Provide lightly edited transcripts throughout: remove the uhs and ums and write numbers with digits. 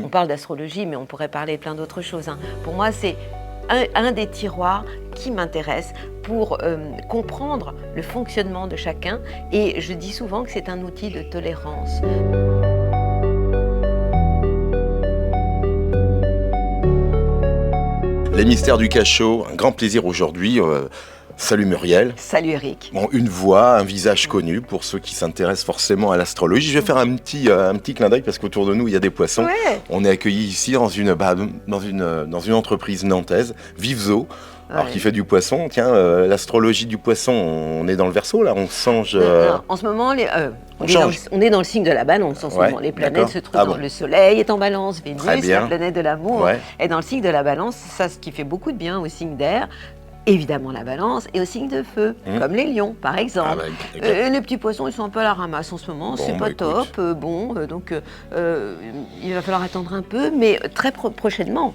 On parle d'astrologie, mais on pourrait parler de plein d'autres choses, hein. Pour moi, c'est un des tiroirs qui m'intéresse pour comprendre le fonctionnement de chacun. Et je dis souvent que c'est un outil de tolérance. Les mystères du cachot, un grand plaisir aujourd'hui. Salut Muriel. Salut Eric. Bon, une voix, un visage connu pour ceux qui s'intéressent forcément à l'astrologie. Je vais faire un petit clin d'œil parce qu'autour de nous, il y a des poissons. Ouais. On est accueillis ici dans une entreprise nantaise, Vivzo, alors qui fait du poisson. Tiens, l'astrologie du poisson, on est dans le Verseau là, on change... Alors, en ce moment, on est dans le signe de la balance en ce moment. Les planètes se trouvent dans le Soleil est en balance, Vénus, la planète de l'amour, est dans le signe de la balance. Ça, ce qui fait beaucoup de bien au signe d'air. Évidemment la balance et au signe de feu, comme les lions par exemple. Les petits poissons, ils sont un peu à la ramasse en ce moment, c'est pas top. Donc il va falloir attendre un peu, mais très prochainement,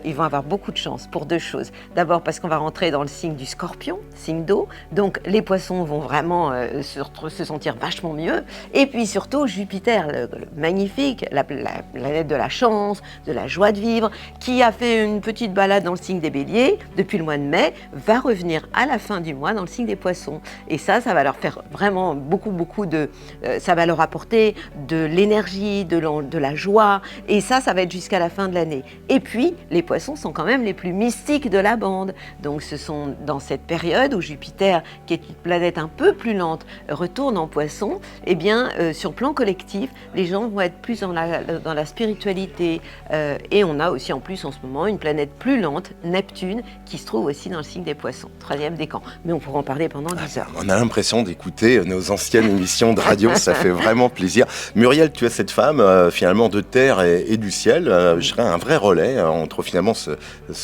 ils vont avoir beaucoup de chance pour deux choses. D'abord parce qu'on va rentrer dans le signe du Scorpion, signe d'eau, donc les poissons vont vraiment se sentir vachement mieux. Et puis surtout Jupiter, le magnifique, la planète de la chance, de la joie de vivre, qui a fait une petite balade dans le signe des Béliers depuis le mois de mai, va revenir à la fin du mois dans le signe des Poissons. Et ça va leur faire vraiment beaucoup de... ça va leur apporter de l'énergie, de la joie. Et ça va être jusqu'à la fin de l'année. Et puis, les Poissons sont quand même les plus mystiques de la bande. Donc, ce sont dans cette période où Jupiter, qui est une planète un peu plus lente, retourne en Poissons, eh bien, sur le plan collectif, les gens vont être plus dans la spiritualité. Et on a aussi en plus en ce moment une planète plus lente, Neptune, qui se trouve aussi dans le signe des Poissons, 3e décan. Mais on pourra en parler pendant 10 heures. On a l'impression d'écouter nos anciennes émissions de radio, ça fait vraiment plaisir. Muriel, tu es cette femme finalement de terre et du ciel, je dirais un vrai relais entre finalement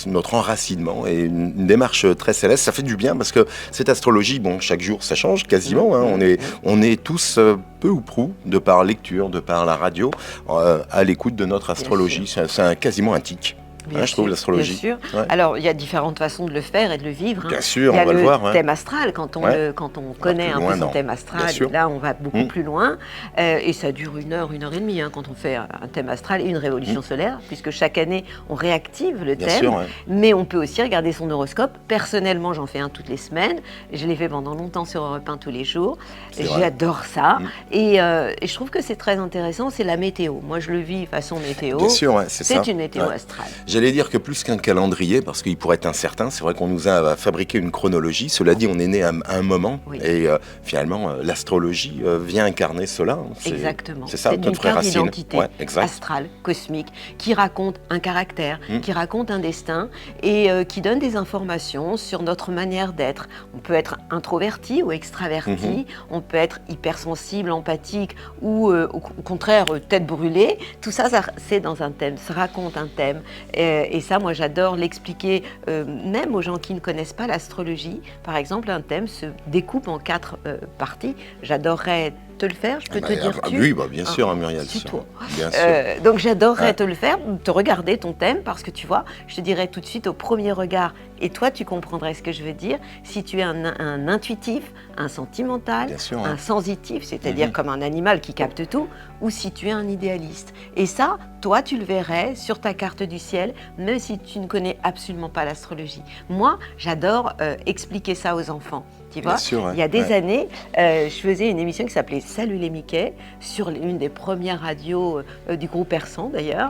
notre enracinement et une démarche très céleste. Ça fait du bien parce que cette astrologie, bon, chaque jour ça change quasiment, hein. On est tous peu ou prou, de par lecture, de par la radio, à l'écoute de notre astrologie. C'est quasiment un tic. Je trouve l'astrologie. Bien sûr. Ouais. Alors, il y a différentes façons de le faire et de le vivre. Hein. Bien sûr, on va le voir. Il y a le thème astral, quand on connaît un peu son thème astral, là, on va beaucoup plus loin. Et ça dure 1 heure, 1 heure et demie, hein, quand on fait un thème astral et une révolution solaire, puisque chaque année, on réactive le thème. Sûr, mais on peut aussi regarder son horoscope. Personnellement, j'en fais un toutes les semaines. Je l'ai fait pendant longtemps sur Europe 1 tous les jours. J'adore ça. Et je trouve que c'est très intéressant, c'est la météo. Moi, je le vis façon météo. Bien sûr, c'est ça. C'est une météo astrale. J'allais dire que plus qu'un calendrier, parce qu'il pourrait être incertain, c'est vrai qu'on nous a fabriqué une chronologie. Cela dit, on est né à un moment, et finalement, l'astrologie vient incarner cela. Exactement. C'est ça, notre vraie racine. C'est une carte d'identité astrale, cosmique, qui raconte un caractère, qui raconte un destin, et qui donne des informations sur notre manière d'être. On peut être introverti ou extraverti, on peut être hypersensible, empathique, ou au contraire, tête brûlée. Tout ça, c'est dans un thème, ça raconte un thème. Et ça, moi, j'adore l'expliquer, même aux gens qui ne connaissent pas l'astrologie. Par exemple, un thème se découpe en 4 parties. J'adorerais te le faire, je peux te dire tu. Oui, bien sûr, Muriel. Bien sûr. Donc j'adorerais te le faire, te regarder ton thème, parce que tu vois, je te dirais tout de suite au premier regard, et toi tu comprendrais ce que je veux dire, si tu es un intuitif, un sentimental, un sensitif, c'est-à-dire comme un animal qui capte tout, ou si tu es un idéaliste. Et ça, toi tu le verrais sur ta carte du ciel, même si tu ne connais absolument pas l'astrologie. Moi, j'adore expliquer ça aux enfants. Tu vois, il y a des années, je faisais une émission qui s'appelait Salut les Mickey, sur une des premières radios du groupe Persan d'ailleurs.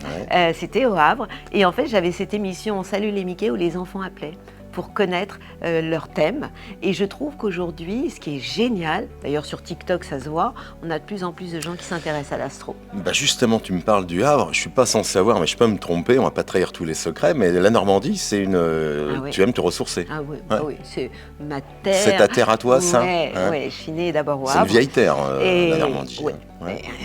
C'était au Havre. Et en fait, j'avais cette émission Salut les Mickey où les enfants appelaient pour connaître leur thème. Et je trouve qu'aujourd'hui, ce qui est génial, d'ailleurs sur TikTok ça se voit, on a de plus en plus de gens qui s'intéressent à l'astro. Justement, tu me parles du Havre, je ne suis pas sans savoir, mais je peux me tromper, on ne va pas trahir tous les secrets, mais la Normandie, c'est une... Tu aimes te ressourcer. Ah oui, oui, c'est ma terre. C'est ta terre à toi, ça. Oui, je suis née d'abord au Havre. C'est une vieille terre, la Normandie.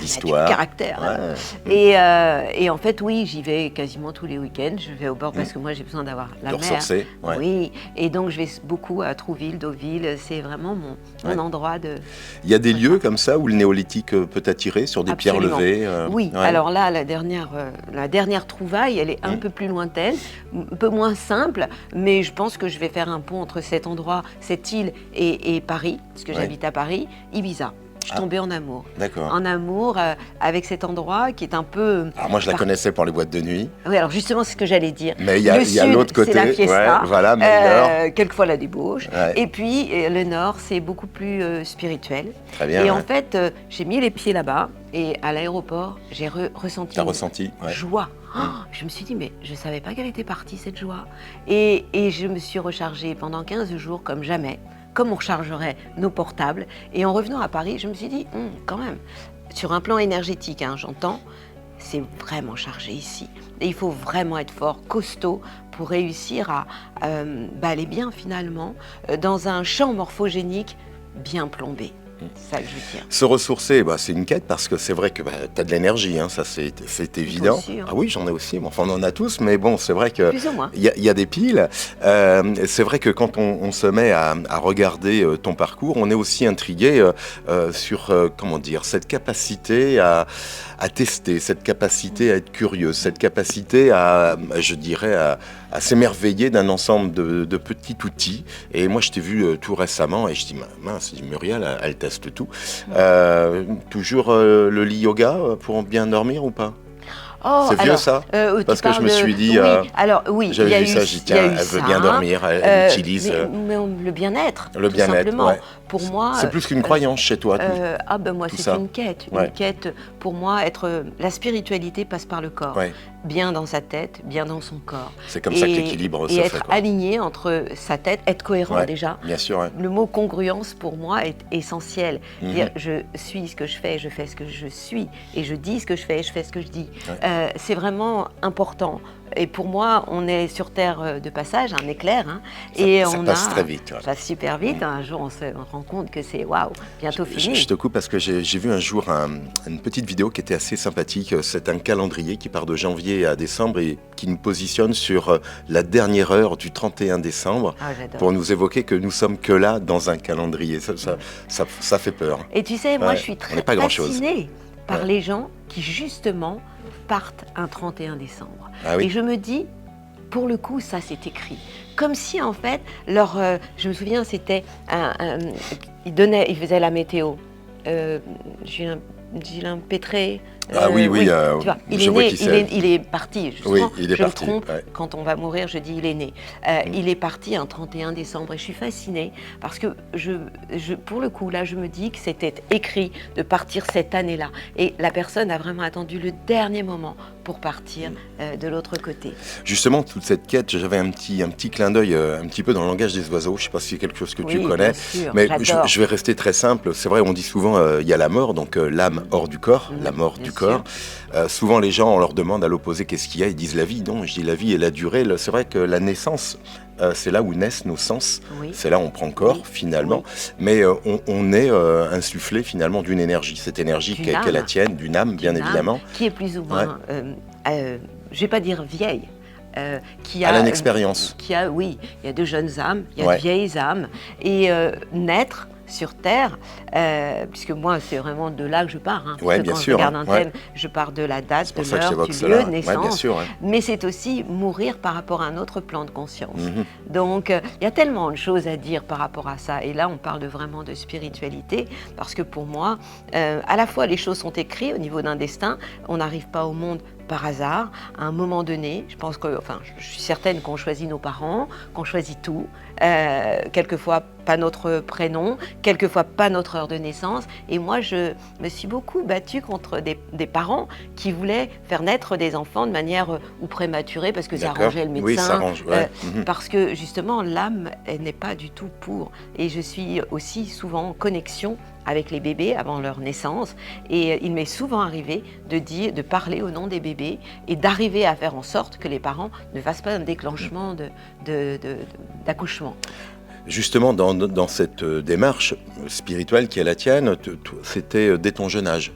L'histoire. Du caractère. Et en fait, oui, j'y vais quasiment tous les week-ends. Je vais au bord parce que moi, j'ai besoin d'avoir la mer. Ressourcer. Oui, et donc je vais beaucoup à Trouville, Deauville. C'est vraiment mon endroit de... Il y a des lieux comme ça où le néolithique peut attirer sur des pierres levées. Oui, alors là, la dernière trouvaille, elle est un peu plus lointaine, un peu moins simple, mais je pense que je vais faire un pont entre cet endroit, cette île et Paris, parce que j'habite à Paris, Ibiza. Je suis tombée en amour. D'accord. En amour avec cet endroit qui est un peu... Alors moi, je la connaissais pour les boîtes de nuit. Oui, alors justement, c'est ce que j'allais dire. Mais il y a l'autre côté. C'est la fiesta. Ouais, voilà, mais quelquefois la débauche. Ouais. Et puis, le nord, c'est beaucoup plus spirituel. Très bien. Et en fait, j'ai mis les pieds là-bas. Et à l'aéroport, j'ai ressenti une joie. Oh, je me suis dit, mais je ne savais pas qu'elle était partie, cette joie. Et je me suis rechargée pendant 15 jours comme jamais, comme on rechargerait nos portables. Et en revenant à Paris, je me suis dit, quand même, sur un plan énergétique, j'entends, c'est vraiment chargé ici. Et il faut vraiment être fort, costaud, pour réussir à aller bien finalement dans un champ morphogénique bien plombé. C'est ça que je veux dire. Se ressourcer, c'est une quête parce que c'est vrai que tu as de l'énergie, ça c'est évident. Aussi, Ah oui, j'en ai aussi, enfin on en a tous, mais bon, c'est vrai que plus ou moins. Il y a des piles. C'est vrai que quand on se met à regarder ton parcours, on est aussi intrigué sur comment dire, cette capacité à tester, cette capacité à être curieuse, cette capacité je dirais, à s'émerveiller d'un ensemble de petits outils. Et moi, je t'ai vu tout récemment et je dis, mince, Muriel, elle teste tout. Toujours le lit yoga pour bien dormir ou pas? Oh, c'est vieux ça parce que je me suis dit, j'avais vu ça, j'ai dit tiens, elle veut bien dormir, elle utilise... Mais le bien-être, le bien-être, ouais. Pour moi... C'est plus qu'une croyance chez toi, moi, c'est une quête. Une quête, pour moi, la spiritualité passe par le corps. Ouais. Bien dans sa tête, bien dans son corps. C'est comme ça que l'équilibre se fait. Et être aligné entre sa tête, être cohérent déjà. Bien sûr. Ouais. Le mot congruence, pour moi, est essentiel. Dire, je suis ce que je fais ce que je suis. Et je dis ce que je fais ce que je dis. Ouais. C'est vraiment important. Et pour moi, on est sur Terre de passage, un éclair. Ça passe très vite. Ça passe super vite. Un jour, on se rend compte que c'est bientôt fini. Je te coupe parce que j'ai vu un jour une petite vidéo qui était assez sympathique. C'est un calendrier qui part de janvier à décembre et qui nous positionne sur la dernière heure du 31 décembre pour nous évoquer que nous sommes que là dans un calendrier. Ça fait peur. Et tu sais, moi, je suis très fascinée par les gens qui, justement, partent un 31 décembre. Ah oui. Et je me dis, pour le coup, ça c'est écrit. Comme si en fait, je me souviens, c'était il faisait la météo. Gilles Pétré. Tu vois, il est parti. Justement, il est parti. Je me trompe, quand on va mourir, je dis il est né. Il est parti un 31 décembre et je suis fascinée parce que pour le coup, là, je me dis que c'était écrit de partir cette année-là. Et la personne a vraiment attendu le dernier moment pour partir de l'autre côté. Justement, toute cette quête, j'avais un petit clin d'œil un petit peu dans le langage des oiseaux. Je ne sais pas si c'est quelque chose que tu connais. Bien sûr, mais je vais rester très simple. C'est vrai, on dit souvent il y a la mort, donc l'âme hors du corps, la mort du corps. Souvent, les gens, on leur demande à l'opposé qu'est-ce qu'il y a, ils disent la vie. Non, je dis la vie et la durée. C'est vrai que la naissance, c'est là où naissent nos sens. Oui. C'est là où on prend corps, finalement. Oui. Mais on est insufflé, finalement, d'une énergie. Cette énergie qu'est la tienne, d'une âme, bien évidemment. Qui est plus ou moins, je ne vais pas dire vieille. Qui a une expérience. Il y a de jeunes âmes, il y a de vieilles âmes. Et naître sur Terre, puisque moi, c'est vraiment de là que je pars. Quand je regarde un thème, je pars de la date, de l'heure, du lieu de naissance. Bien sûr, Mais c'est aussi mourir par rapport à un autre plan de conscience. Donc, il y a tellement de choses à dire par rapport à ça. Et là, on parle vraiment de spiritualité, parce que pour moi, à la fois, les choses sont écrites au niveau d'un destin. On n'arrive pas au monde par hasard, à un moment donné. Je suis certaine qu'on choisit nos parents, qu'on choisit tout. Quelquefois pas notre prénom, quelquefois pas notre heure de naissance. Et moi, je me suis beaucoup battue contre des parents qui voulaient faire naître des enfants de manière ou prématurée parce que ça arrangeait le médecin. Oui, ça arrange, parce que justement, l'âme, elle n'est pas du tout pour. Et je suis aussi souvent en connexion avec les bébés avant leur naissance. Et il m'est souvent arrivé de parler au nom des bébés et d'arriver à faire en sorte que les parents ne fassent pas un déclenchement d'accouchement. Justement, dans cette démarche spirituelle qui est la tienne, c'était dès ton jeune âge.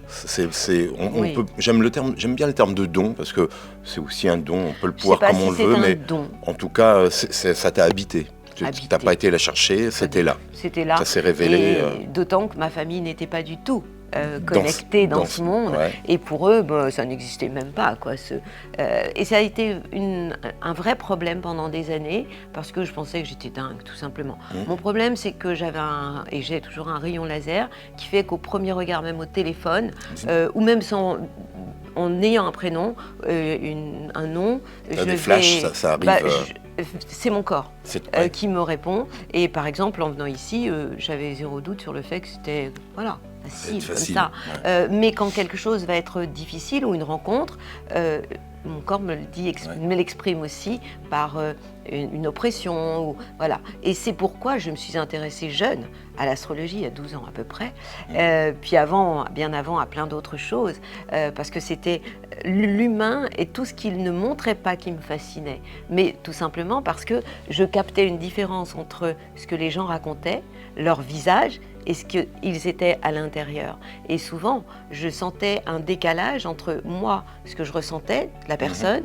J'aime bien le terme de don, parce que c'est aussi un don, on peut le pouvoir comme on le veut, mais en tout cas, ça t'a habité. Tu n'as pas été la chercher, c'était là. C'était là. Ça s'est révélé. D'autant que ma famille n'était pas du tout connectés dans ce monde. Ouais. Et pour eux, ça n'existait même pas, quoi. Et ça a été un vrai problème pendant des années, parce que je pensais que j'étais dingue, tout simplement. Mon problème, c'est que j'avais et j'ai toujours un rayon laser qui fait qu'au premier regard, même au téléphone, ou même en ayant un prénom, un nom, flashs, ça arrive. C'est mon corps qui me répond. Et par exemple, en venant ici, j'avais zéro doute sur le fait que c'était facile, comme ça. Ouais. Mais quand quelque chose va être difficile ou une rencontre, mon corps me l'exprime aussi par une oppression. Voilà. Et c'est pourquoi je me suis intéressée jeune à l'astrologie, à 12 ans à peu près, puis bien avant, à plein d'autres choses, parce que c'était l'humain et tout ce qu'il ne montrait pas qui me fascinait, mais tout simplement parce que je captais une différence entre ce que les gens racontaient, leur visage, et ce qu'ils étaient à l'intérieur. Et souvent, je sentais un décalage entre moi, ce que je ressentais, la personne,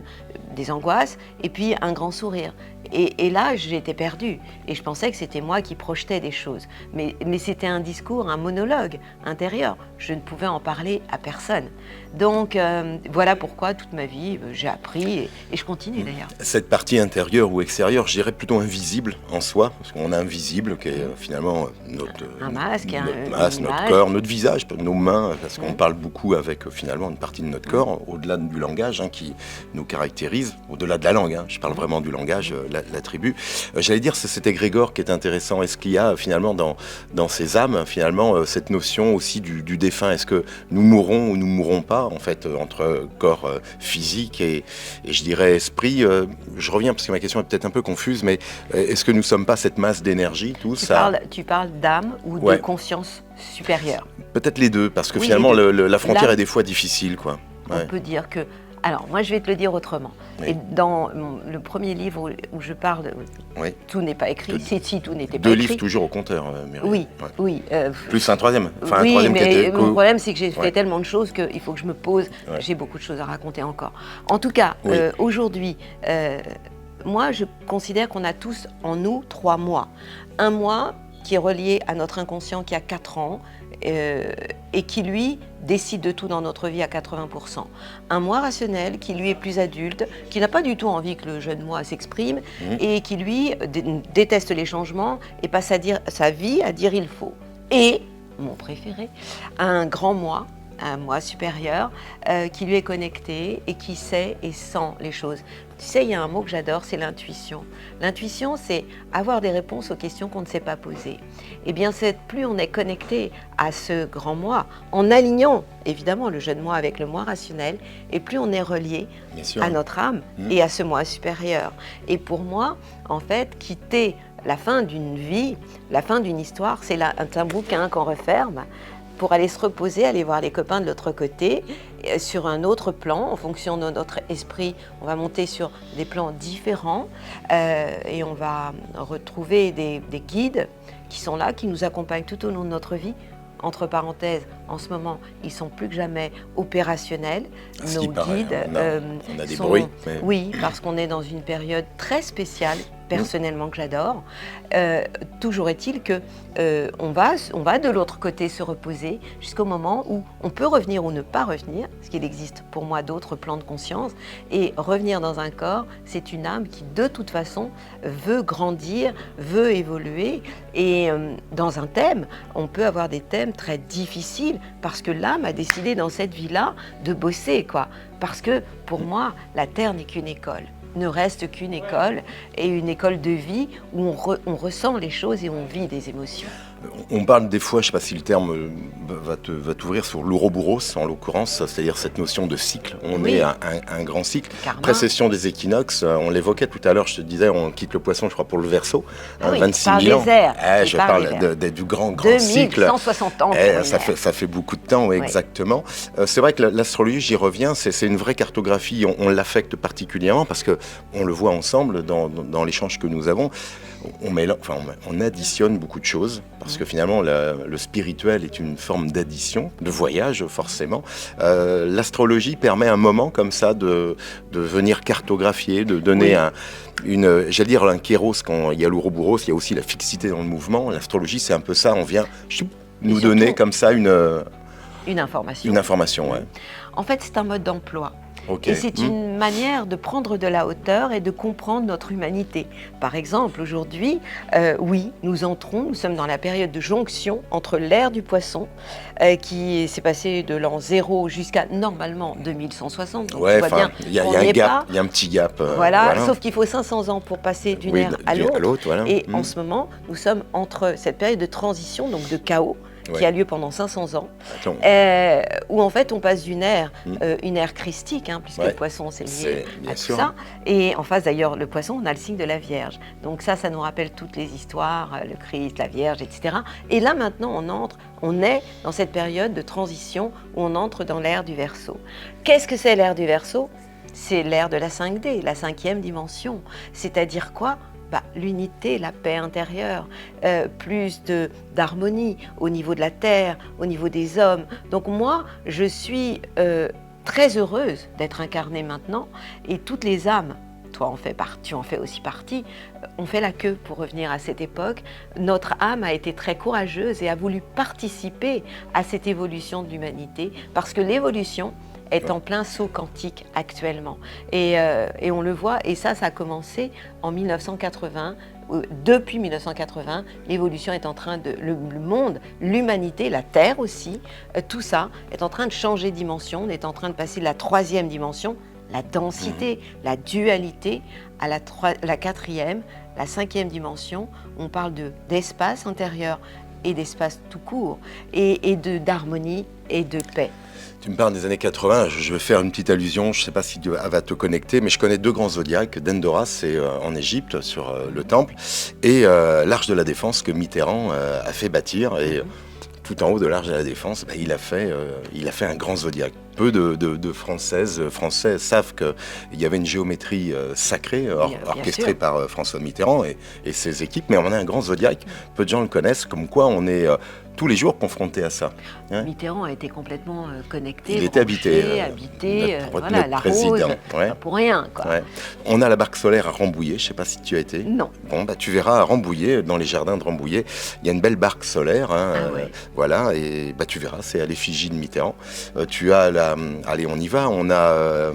des angoisses, et puis un grand sourire. Et là, j'étais perdue. Et je pensais que c'était moi qui projetais des choses. Mais c'était un discours, un monologue intérieur. Je ne pouvais en parler à personne. Donc, voilà pourquoi toute ma vie, j'ai appris et je continue d'ailleurs. Cette partie intérieure ou extérieure, je dirais plutôt invisible en soi, parce qu'on a un visible qui est finalement un masque, notre corps, notre visage, nos mains, parce qu'on parle beaucoup avec finalement une partie de notre corps, au-delà du langage qui nous caractérise, au-delà de la langue, je parle vraiment du langage, la tribu. J'allais dire, c'est Grégor qui est intéressant. Est-ce qu'il y a finalement dans ces âmes, finalement, cette notion aussi du défunt? Est-ce que nous mourrons ou nous mourrons pas, en fait, entre corps physique et je dirais esprit? Je reviens parce que ma question est peut-être un peu confuse, mais est-ce que nous sommes pas cette masse d'énergie, tous? Tu parles d'âme ou de conscience supérieure? Peut-être les deux, parce que finalement, la frontière est des fois difficile, quoi. On peut dire que... Alors, moi, je vais te le dire autrement. Oui. Et dans le premier livre où je parle, tout n'est pas écrit. Si tout n'était pas écrit. 2 livres toujours au compteur, Muriel. Oui. Plus un troisième. Enfin, un troisième mais mon problème, c'est que j'ai fait tellement de choses qu'il faut que je me pose. J'ai beaucoup de choses à raconter encore. En tout cas, aujourd'hui, moi, je considère qu'on a tous en nous 3 mois. Un mois qui est relié à notre inconscient qui a 4 ans, et qui, lui, décide de tout dans notre vie à 80%. Un moi rationnel qui, lui, est plus adulte, qui n'a pas du tout envie que le jeune moi s'exprime, et qui, lui, déteste les changements et passe sa vie à dire « il faut ». Et, mon préféré, un grand moi, un moi supérieur, qui lui est connecté et qui sait et sent les choses. Tu sais, il y a un mot que j'adore, c'est l'intuition. L'intuition, c'est avoir des réponses aux questions qu'on ne sait pas poser. Eh bien, plus on est connecté à ce grand moi, en alignant évidemment le jeune moi avec le moi rationnel, et plus on est relié à notre âme et à ce moi supérieur. Et pour moi, en fait, quitter la fin d'une vie, la fin d'une histoire, c'est un bouquin qu'on referme pour aller se reposer, aller voir les copains de l'autre côté, sur un autre plan, en fonction de notre esprit. On va monter sur des plans différents et on va retrouver des guides qui sont là, qui nous accompagnent tout au long de notre vie. Entre parenthèses, en ce moment, ils sont plus que jamais opérationnels. Nos guides on a des bruits. Mais... Oui, parce qu'on est dans une période très spéciale, personnellement que j'adore. Toujours est-il que on va de l'autre côté se reposer jusqu'au moment où on peut revenir ou ne pas revenir, parce qu'il existe pour moi d'autres plans de conscience. Et revenir dans un corps, c'est une âme qui de toute façon veut grandir, veut évoluer. Et dans un thème, on peut avoir des thèmes très difficiles parce que l'âme a décidé dans cette vie-là de bosser, quoi. Parce que pour moi, la Terre n'est qu'une école. Ne reste qu'une école, et une école de vie où on ressent les choses et on vit des émotions. On parle des fois, je ne sais pas si le terme va t'ouvrir, sur l'ouroboros en l'occurrence, c'est-à-dire cette notion de cycle. On est un grand cycle. Précession des équinoxes, on l'évoquait tout à l'heure, je te disais, on quitte le poisson, je crois, pour le Verseau, 26 000 ans. Je parle du grand cycle. 2160 ans. Ça fait beaucoup de temps, exactement. C'est vrai que l'astrologie, j'y reviens, c'est une vraie cartographie, on l'affecte particulièrement parce qu'on le voit ensemble dans l'échange que nous avons. On additionne beaucoup de choses parce que finalement le spirituel est une forme d'addition, de voyage forcément. L'astrologie permet un moment comme ça de venir cartographier, de donner j'allais dire un kéros. Quand il y a l'ouroboros, il y a aussi la fixité dans le mouvement. L'astrologie, c'est un peu ça, on vient nous donner comme ça Une information. Une information, ouais. En fait, c'est un mode d'emploi. Okay. Et c'est une manière de prendre de la hauteur et de comprendre notre humanité. Par exemple, aujourd'hui, oui, nous sommes dans la période de jonction entre l'ère du poisson, qui s'est passée de l'an 0 jusqu'à normalement 2160. Donc ouais, il y a un gap, il y a un petit gap. Voilà, sauf qu'il faut 500 ans pour passer d'une ère à l'autre. Voilà. Et en ce moment, nous sommes entre cette période de transition, donc de chaos, qui a lieu pendant 500 ans, où en fait on passe d'une ère, une ère christique, puisque le poisson c'est lié à tout ça, et en face d'ailleurs le poisson on a le signe de la Vierge, donc ça nous rappelle toutes les histoires, le Christ, la Vierge, etc. Et là maintenant on est dans cette période de transition où on entre dans l'ère du Verseau. Qu'est-ce que c'est l'ère du Verseau? C'est l'ère de la 5D, la 5e dimension, c'est-à-dire quoi? L'unité, la paix intérieure, plus d'harmonie au niveau de la terre, au niveau des hommes. Donc moi, je suis très heureuse d'être incarnée maintenant, et toutes les âmes, tu en fais aussi partie, ont fait la queue pour revenir à cette époque. Notre âme a été très courageuse et a voulu participer à cette évolution de l'humanité, parce que l'évolution est en plein saut quantique actuellement. Et on le voit, et ça a commencé en 1980. Depuis 1980, l'évolution est en train de... Le monde, l'humanité, la Terre aussi, tout ça est en train de changer de dimension. On est en train de passer de la 3e dimension, la densité, la dualité, à la 4e, la 5e dimension. On parle d'espace intérieur et d'espace tout court, et d'harmonie et de paix. Tu me parles des années 80, je vais faire une petite allusion, je ne sais pas si tu vas te connecter, mais je connais 2 grands zodiaques, d'Endora, c'est en Égypte, sur le temple, et l'Arche de la Défense que Mitterrand a fait bâtir, et tout en haut de l'Arche de la Défense, il a fait un grand zodiaque. Peu de Français savent qu'il y avait une géométrie sacrée, orchestrée par François Mitterrand et ses équipes, mais on a un grand zodiaque, peu de gens le connaissent, comme quoi on est tous les jours confronté à ça. Mitterrand a été complètement connecté, il était habité, voilà, la président. Rose, pas pour rien. On a la barque solaire à Rambouillet, je ne sais pas si tu as été. Non. Bon, tu verras à Rambouillet, dans les jardins de Rambouillet, il y a une belle barque solaire, voilà, et tu verras, c'est à l'effigie de Mitterrand. Tu as allez, on y va, on a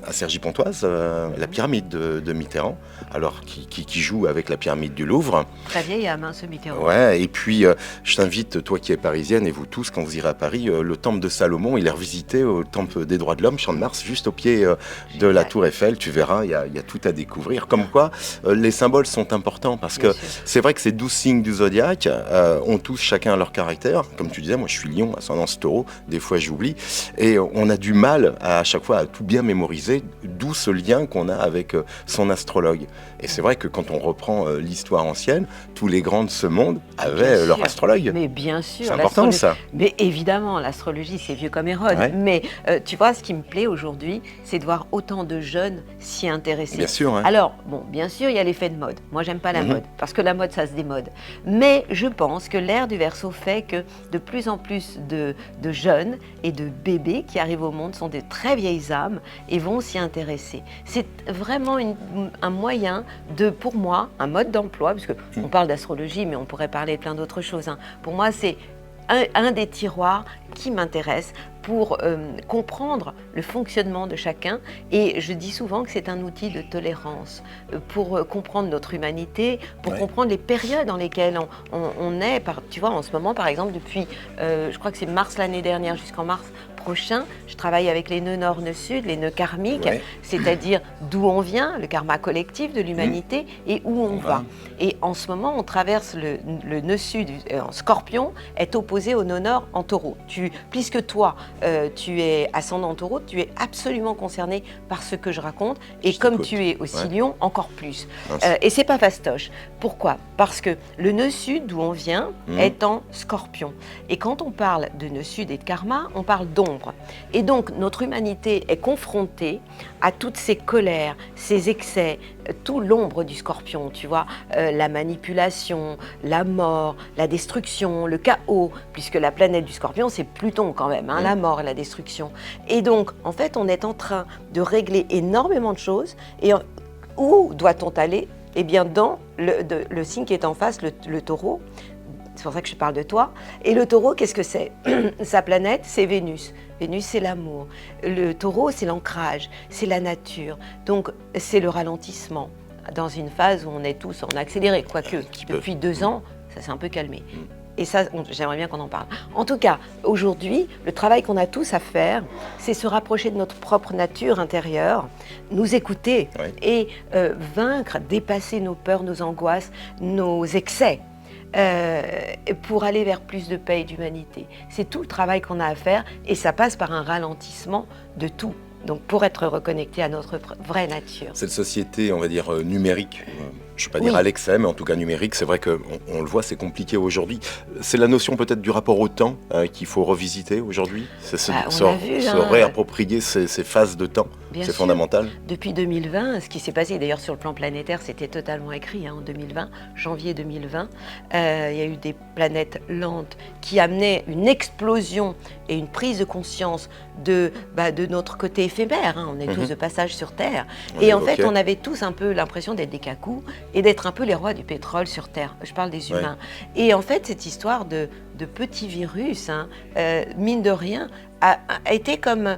à Cergy-Pontoise la pyramide de Mitterrand, alors qui joue avec la pyramide du Louvre. Très vieille à main, ce Mitterrand. Ouais, et puis je t'invite, toi qui es parisienne, et vous tous, quand vous irez à Paris, le temple de Salomon, il est revisité au temple des droits de l'homme, Champ de Mars, juste au pied de la Tour Eiffel. Tu verras, il y a tout à découvrir. Comme quoi, les symboles sont importants, parce que c'est vrai que ces 12 signes du zodiaque ont tous chacun leur caractère. Comme tu disais, moi je suis Lion, ascendance Taureau, des fois j'oublie, et on a du mal à chaque fois à tout bien mémoriser, d'où ce lien qu'on a avec son astrologue. Et c'est vrai que quand on reprend l'histoire ancienne, tous les grands de ce monde avaient leur astrologue. Mais bien sûr. C'est important ça. Mais évidemment, l'astrologie, c'est vieux comme Hérode. Ouais. Mais tu vois, ce qui me plaît aujourd'hui, c'est de voir autant de jeunes s'y intéresser. Bien sûr. Alors, bien sûr, il y a l'effet de mode. Moi, j'aime pas la mode, parce que la mode, ça se démode. Mais je pense que l'ère du Verseau fait que de plus en plus de jeunes et de bébés qui arrivent au monde sont de très vieilles âmes et vont s'y intéresser. C'est vraiment un moyen pour moi, un mode d'emploi, parce qu'on parle d'astrologie, mais on pourrait parler de plein d'autres choses. Pour moi, c'est un des tiroirs qui m'intéresse pour comprendre le fonctionnement de chacun. Et je dis souvent que c'est un outil de tolérance pour comprendre notre humanité, pour comprendre les périodes dans lesquelles on est. Tu vois, en ce moment, par exemple, depuis, je crois que c'est mars l'année dernière jusqu'en mars prochain, je travaille avec les nœuds nord, nœuds sud, les nœuds karmiques, c'est-à-dire d'où on vient, le karma collectif de l'humanité, et où on va. Et en ce moment, on traverse le nœud sud en Scorpion, est opposé au nœud nord en Taureau. Puisque toi, tu es ascendant Taureau, tu es absolument concerné par ce que je raconte, et comme tu es aussi Lion, encore plus. Et c'est pas fastoche. Pourquoi? Parce que le nœud sud, d'où on vient, est en Scorpion. Et quand on parle de nœud sud et de karma, on parle d'ombre. Et donc, notre humanité est confrontée à toutes ces colères, ces excès, tout l'ombre du Scorpion, tu vois, la manipulation, la mort, la destruction, le chaos, puisque la planète du Scorpion, c'est Pluton quand même, la mort et la destruction. Et donc, en fait, on est en train de régler énormément de choses. Et où doit-on aller? Eh bien, dans le signe qui est en face, le Taureau, c'est pour ça que je parle de toi. Et le taureau, qu'est-ce que c'est? Sa planète, c'est Vénus. Vénus, c'est l'amour. Le taureau, c'est l'ancrage, c'est la nature. Donc, c'est le ralentissement dans une phase où on est tous en accéléré. Quoique, depuis 2 ans, ça s'est un peu calmé. Et ça, j'aimerais bien qu'on en parle. En tout cas, aujourd'hui, le travail qu'on a tous à faire, c'est se rapprocher de notre propre nature intérieure, nous écouter et vaincre, dépasser nos peurs, nos angoisses, nos excès. Pour aller vers plus de paix et d'humanité. C'est tout le travail qu'on a à faire et ça passe par un ralentissement de tout. Donc pour être reconnecté à notre vraie nature. Cette société, on va dire, numérique, je ne vais pas dire à l'excès, mais en tout cas numérique, c'est vrai qu'on le voit, c'est compliqué aujourd'hui. C'est la notion peut-être du rapport au temps qu'il faut revisiter aujourd'hui. C'est se réapproprier ces phases de temps. C'est fondamental. Depuis 2020, ce qui s'est passé, d'ailleurs sur le plan planétaire, c'était totalement écrit en 2020, janvier 2020, il y a eu des planètes lentes qui amenaient une explosion et une prise de conscience de notre côté éphémère. On est tous de passage sur Terre. Et en fait, on avait tous un peu l'impression d'être des cacous et d'être un peu les rois du pétrole sur Terre. Je parle des humains. Et en fait, cette histoire de petits virus, mine de rien, a été comme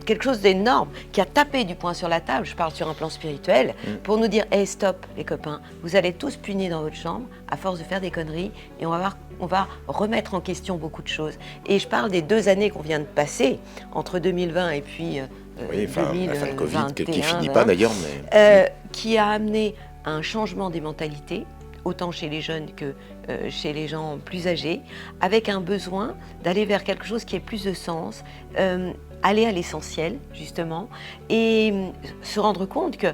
quelque chose d'énorme qui a tapé du poing sur la table, je parle sur un plan spirituel, pour nous dire hey, stop les copains, vous allez tous punir dans votre chambre à force de faire des conneries et on va remettre en question beaucoup de choses. Et je parle des 2 années qu'on vient de passer, entre 2020 et puis 2021, le Covid qui finit pas d'ailleurs, mais qui a amené un changement des mentalités, autant chez les jeunes que chez les gens plus âgés, avec un besoin d'aller vers quelque chose qui ait plus de sens, aller à l'essentiel, justement, et se rendre compte que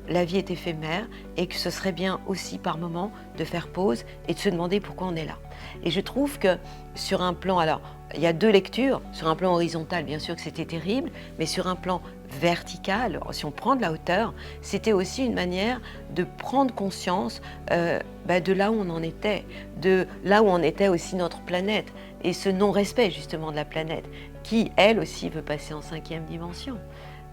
la vie est éphémère et que ce serait bien aussi par moment de faire pause et de se demander pourquoi on est là. Et je trouve que sur un plan, alors il y a 2 lectures, sur un plan horizontal bien sûr que c'était terrible, mais sur un plan vertical, si on prend de la hauteur, c'était aussi une manière de prendre conscience de là où on en était, de là où en était aussi notre planète, et ce non-respect justement de la planète, qui elle aussi veut passer en 5e dimension.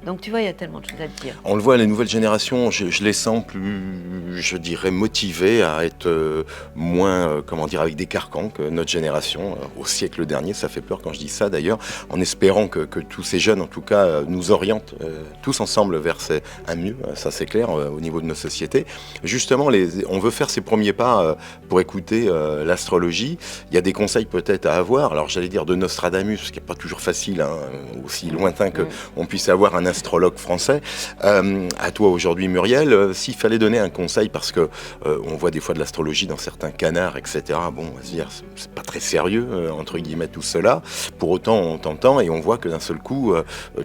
Donc tu vois, il y a tellement de choses à te dire. On le voit, les nouvelles générations, je les sens plus, je dirais, motivées à être moins, avec des carcans que notre génération au siècle dernier. Ça fait peur quand je dis ça d'ailleurs, en espérant que tous ces jeunes, en tout cas, nous orientent tous ensemble vers un mieux, ça c'est clair, au niveau de nos sociétés. Justement, on veut faire ces premiers pas pour écouter l'astrologie. Il y a des conseils peut-être à avoir. Alors j'allais dire de Nostradamus, ce qui n'est pas toujours facile, aussi lointain qu'on puisse avoir un astrologue français. À toi aujourd'hui, Muriel, s'il fallait donner un conseil, parce que on voit des fois de l'astrologie dans certains canards, etc. Bon, on va se dire, c'est pas très sérieux, entre guillemets, tout cela. Pour autant, on t'entend et on voit que d'un seul coup,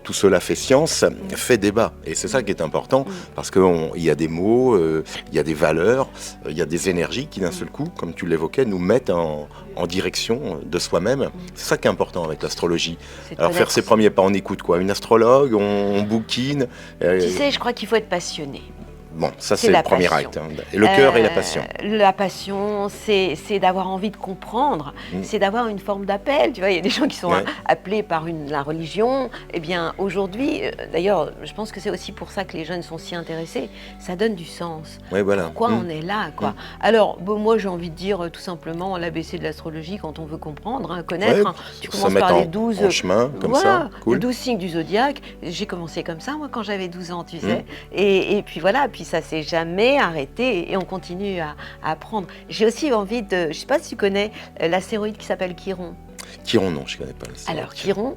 tout cela fait science, fait débat. Et c'est ça qui est important, parce qu'il y a des mots, il y a des valeurs, il y a des énergies qui, d'un seul coup, comme tu l'évoquais, nous mettent en direction de soi-même. C'est ça qui est important avec l'astrologie. Alors faire ses premiers pas, on écoute quoi? Une astrologue, on bouquine. Tu sais, je crois qu'il faut être passionné. Bon, ça c'est le premier acte. Et le cœur et la passion. La passion, c'est d'avoir envie de comprendre, c'est d'avoir une forme d'appel. Tu vois, il y a des gens qui sont appelés par la religion. Eh bien, aujourd'hui, d'ailleurs, je pense que c'est aussi pour ça que les jeunes sont si intéressés. Ça donne du sens. Ouais, voilà. Pourquoi on est là, quoi. Alors, moi, j'ai envie de dire tout simplement l'ABC de l'astrologie quand on veut comprendre, connaître. Tu commences par les 12 en chemin, comme ça. Cool. Les 12 signes du zodiaque. J'ai commencé comme ça, moi, quand j'avais 12 ans, tu sais. Et puis voilà. Puis ça s'est jamais arrêté et on continue à apprendre. J'ai aussi envie de... Je ne sais pas si tu connais l'astéroïde qui s'appelle Chiron. Chiron, non, je ne connais pas. Alors, Chiron,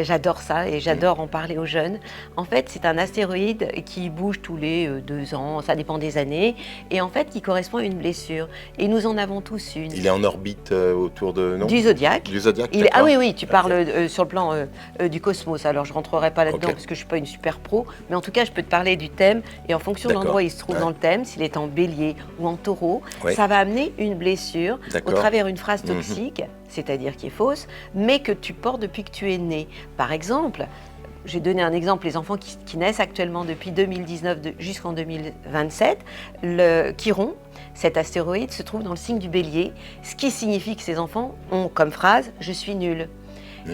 j'adore ça et j'adore en parler aux jeunes. En fait, c'est un astéroïde qui bouge tous les 2 ans, ça dépend des années, et en fait, qui correspond à une blessure. Et nous en avons tous une. Il est en orbite autour de... Non, du zodiaque. Du zodiaque, ah oui, tu parles sur le plan du cosmos. Alors, je ne rentrerai pas là-dedans parce que je ne suis pas une super pro, mais en tout cas, je peux te parler du thème, et en fonction de l'endroit où il se trouve dans le thème, s'il est en bélier ou en taureau, ça va amener une blessure au travers d'une phrase toxique, c'est-à-dire qui est fausse, mais que tu portes depuis que tu es né. Par exemple, j'ai donné un exemple, les enfants qui naissent actuellement depuis 2019 jusqu'en 2027, le Chiron, cet astéroïde, se trouve dans le signe du Bélier, ce qui signifie que ces enfants ont comme phrase « je suis nul ».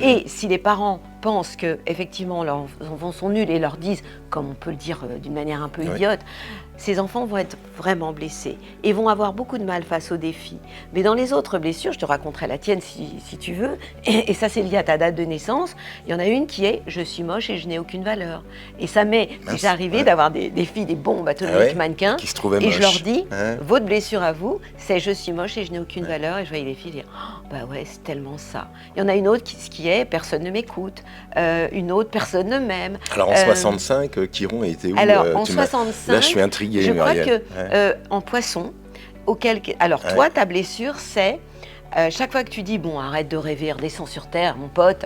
Et si les parents pensent que effectivement leurs enfants sont nuls et leur disent, comme on peut le dire d'une manière un peu idiote, ces enfants vont être vraiment blessés et vont avoir beaucoup de mal face aux défis. Mais dans les autres blessures, je te raconterai la tienne si tu veux, et ça c'est lié à ta date de naissance, il y en a une qui est « je suis moche et je n'ai aucune valeur ». Et ça m'est déjà arrivé d'avoir des filles, des bombes atomiques mannequins, qui se trouvaient et moches. je leur dis « votre blessure à vous, c'est « je suis moche et je n'ai aucune valeur ». Et je voyais les filles dire oh, « bah ouais, c'est tellement ça ». Il y en a une autre qui est « personne ne m'écoute », une autre « personne ne m'aime ». Alors en 65, Chiron était où? Alors en 65, là je suis intrigué. Je crois que en Poisson, toi, ta blessure, c'est chaque fois que tu dis bon, arrête de rêver, redescends sur terre, mon pote,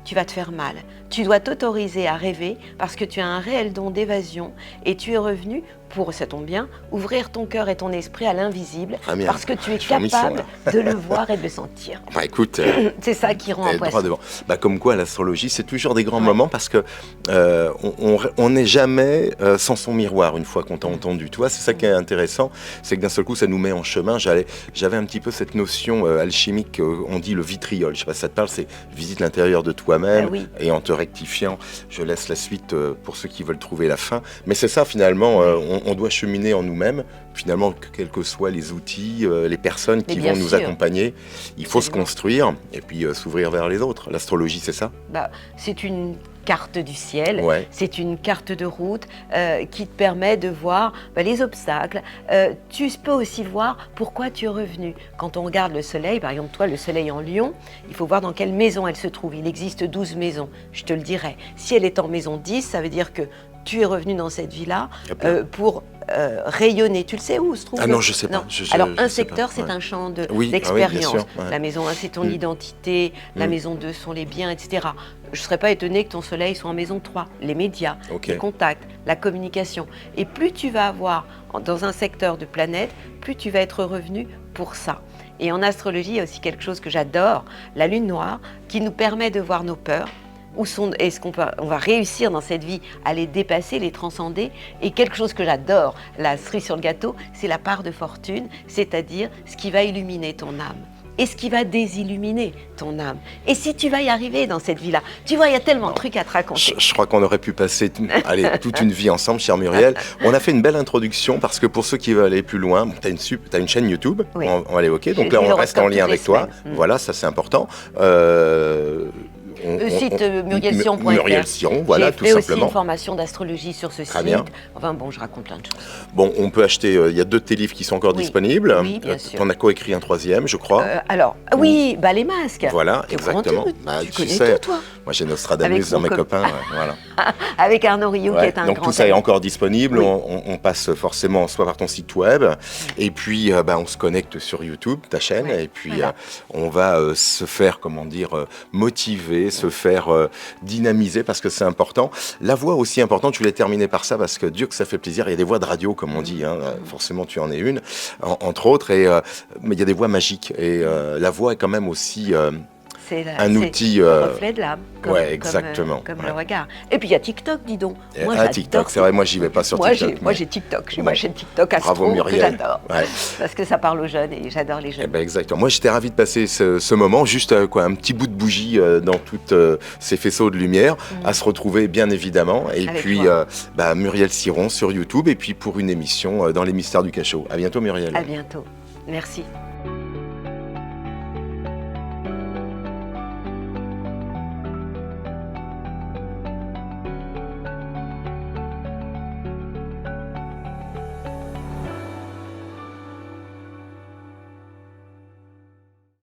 tu vas te faire mal. Tu dois t'autoriser à rêver parce que tu as un réel don d'évasion et tu es revenu pour, ça tombe bien, ouvrir ton cœur et ton esprit à l'invisible parce que tu es capable de le voir et de le sentir. Bah écoute, c'est ça qui rend en Poisson. Comme quoi l'astrologie, c'est toujours des grands moments parce que on n'est jamais sans son miroir une fois qu'on t'a entendu. Toi, c'est ça qui est intéressant, c'est que d'un seul coup, ça nous met en chemin. J'avais un petit peu cette notion alchimique, on dit le vitriol. Je sais pas si ça te parle, c'est visite l'intérieur de toi-même et en te rectifiant. Je laisse la suite pour ceux qui veulent trouver la fin. Mais c'est ça finalement, on doit cheminer en nous-mêmes, finalement, quels que soient les outils, les personnes qui vont nous accompagner. Il faut se construire et puis s'ouvrir vers les autres. L'astrologie, c'est ça ? C'est une carte du ciel, c'est une carte de route qui te permet de voir les obstacles. Tu peux aussi voir pourquoi tu es revenu. Quand on regarde le soleil, par exemple toi, le soleil en Lion, il faut voir dans quelle maison elle se trouve. Il existe 12 maisons, je te le dirai. Si elle est en maison 10, ça veut dire que tu es revenu dans cette vie-là pour rayonner. Tu le sais où se trouve non, je sais pas. Alors, un secteur, c'est un champ d'expérience. La maison 1, c'est ton identité. La maison 2 sont les biens, etc. Je ne serais pas étonnée que ton soleil soit en maison 3. Les médias, les contacts, la communication. Et plus tu vas avoir dans un secteur de planète, plus tu vas être revenu pour ça. Et en astrologie, il y a aussi quelque chose que j'adore, la lune noire, qui nous permet de voir nos peurs. Est-ce qu'on va réussir dans cette vie à les dépasser, les transcender? Et quelque chose que j'adore, la cerise sur le gâteau, c'est la part de fortune, c'est-à-dire ce qui va illuminer ton âme. Et ce qui va désilluminer ton âme. Et si tu vas y arriver dans cette vie-là, tu vois, il y a tellement de trucs à te raconter. Je crois qu'on aurait pu passer toute une vie ensemble, chère Muriel. On a fait une belle introduction parce que pour ceux qui veulent aller plus loin, tu as une chaîne YouTube, on va l'évoquer. Donc là, on reste en lien avec toi. Voilà, ça c'est important. Le site murielsion.fr. Muriel Siron, voilà, tout simplement. J'ai aussi une formation d'astrologie sur ce site. Bien. Enfin bon, je raconte plein de choses. Bon, on peut acheter, il y a 2 de tes livres qui sont encore disponibles. Oui, bien sûr. Tu en as coécrit un 3e, je crois. Oui, les masques. Voilà, exactement. Tu connais tout, toi. Moi, j'ai Nostradamus dans mes copains. Voilà. Avec Arnaud Rioux, qui est un grand. Donc tout ça est encore disponible. On passe forcément soit par ton site web, et puis on se connecte sur YouTube, ta chaîne, et puis on va se faire, motiver, se faire dynamiser parce que c'est important. La voix aussi importante, je voulais terminer par ça parce que Dieu que ça fait plaisir. Il y a des voix de radio, comme on dit, forcément tu en es une, entre autres, mais il y a des voix magiques. Et la voix est quand même aussi un outil. Le reflet de l'âme. Exactement. Comme le regard. Et puis il y a TikTok, dis donc. TikTok, c'est vrai, moi j'y vais pas sur TikTok. Moi j'ai TikTok, j'ai ma chaîne TikTok Astro que j'adore. Parce que ça parle aux jeunes et j'adore les jeunes. Exactement. Moi j'étais ravi de passer ce moment, juste un petit bout de bougie dans toutes ces faisceaux de lumière, à se retrouver bien évidemment. Et puis Muriel Siron sur YouTube et puis pour une émission dans les Mystères du Cachot. À bientôt Muriel. À bientôt. Merci.